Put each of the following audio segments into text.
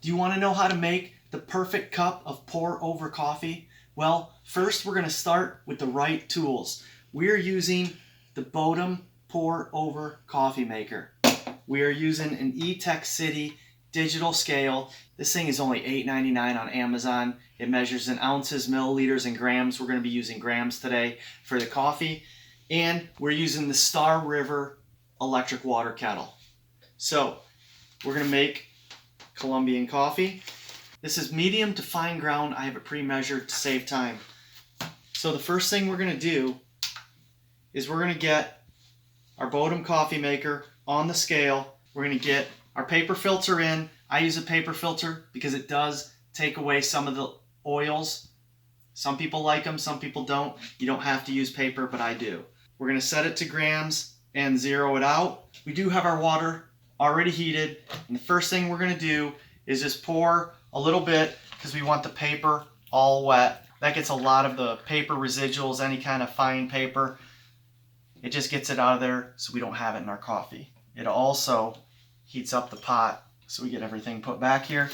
Do you want to know how to make the perfect cup of pour over coffee? Well, first we're going to start with the right tools. We're using the Bodum Pour Over Coffee Maker. We are using an E-Tech City digital scale. This thing is only $8.99 on Amazon. It measures in ounces, milliliters, and grams. We're going to be using grams today for the coffee. And we're using the Star River electric water kettle. So we're going to make Colombian coffee. This is medium to fine ground. I have it pre-measured to save time. So the first thing we're going to do is we're going to get our Bodum coffee maker on the scale. We're going to get our paper filter in. I use a paper filter because it does take away some of the oils. Some people like them, some people don't. You don't have to use paper, but I do. We're going to set it to grams and zero it out. We do have our water already heated, and the first thing we're going to do is just pour a little bit because we want the paper all wet. That gets a lot of the paper residuals, any kind of fine paper. It just gets it out of there so we don't have it in our coffee. It also heats up the pot so we get everything put back here.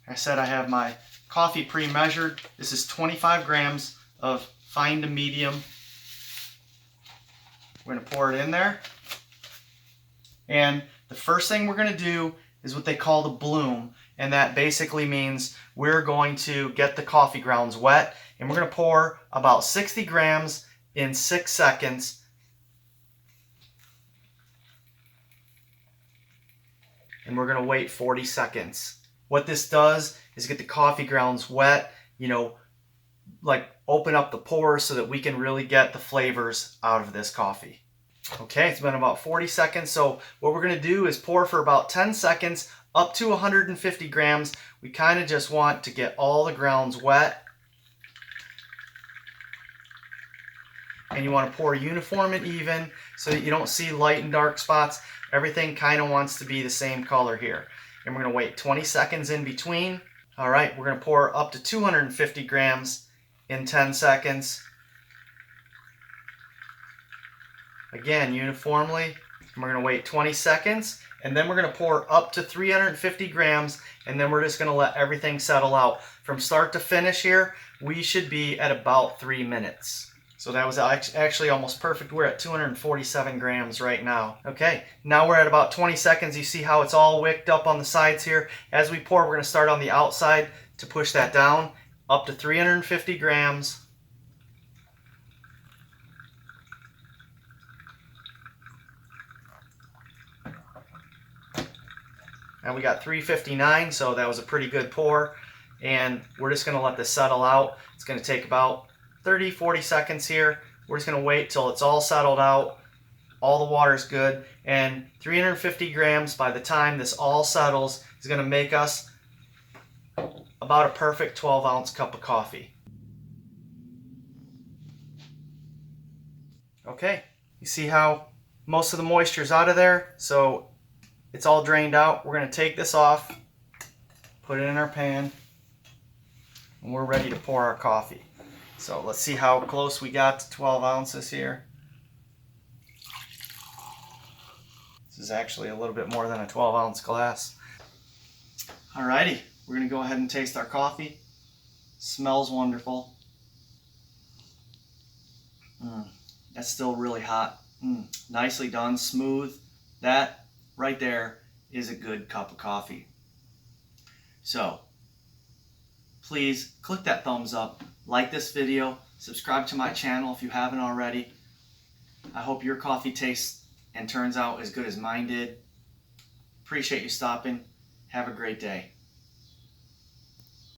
Like I said, I have my coffee pre-measured. This is 25 grams of fine to medium. We're going to pour it in there. And the first thing we're going to do is what they call the bloom. And that basically means we're going to get the coffee grounds wet. And we're going to pour about 60 grams in 6 seconds. And we're going to wait 40 seconds. What this does is get the coffee grounds wet, like open up the pores so that we can really get the flavors out of this coffee. Okay, it's been about 40 seconds. So what we're going to do is pour for about 10 seconds up to 150 grams. We kind of just want to get all the grounds wet. And you want to pour uniform and even so that you don't see light and dark spots. Everything kind of wants to be the same color here. And we're going to wait 20 seconds in between. All right, we're going to pour up to 250 grams in 10 seconds. Again, uniformly. And we're going to wait 20 seconds. And then we're going to pour up to 350 grams. And then we're just going to let everything settle out. From start to finish here, we should be at about 3 minutes. So that was actually almost perfect. We're at 247 grams right now. Okay, now we're at about 20 seconds. You see how it's all wicked up on the sides here. As we pour, we're going to start on the outside to push that down up to 350 grams. And we got 359, so that was a pretty good pour. And we're just going to let this settle out. It's going to take about 30-40 seconds here. We're just going to wait till it's all settled out. All the water's good. And 350 grams by the time this all settles is going to make us about a perfect 12-ounce cup of coffee. Okay, you see how most of the moisture's out of there? So it's all drained out. We're going to take this off, put it in our pan, and we're ready to pour our coffee. So let's see how close we got to 12 ounces here. This is actually a little bit more than a 12-ounce glass. Alrighty, we're going to go ahead and taste our coffee. Smells wonderful. That's still really hot. Nicely done, smooth. That right there is a good cup of coffee. So please click that thumbs up, like this video, subscribe to my channel if you haven't already. I hope your coffee tastes and turns out as good as mine did. Appreciate you stopping. Have a great day.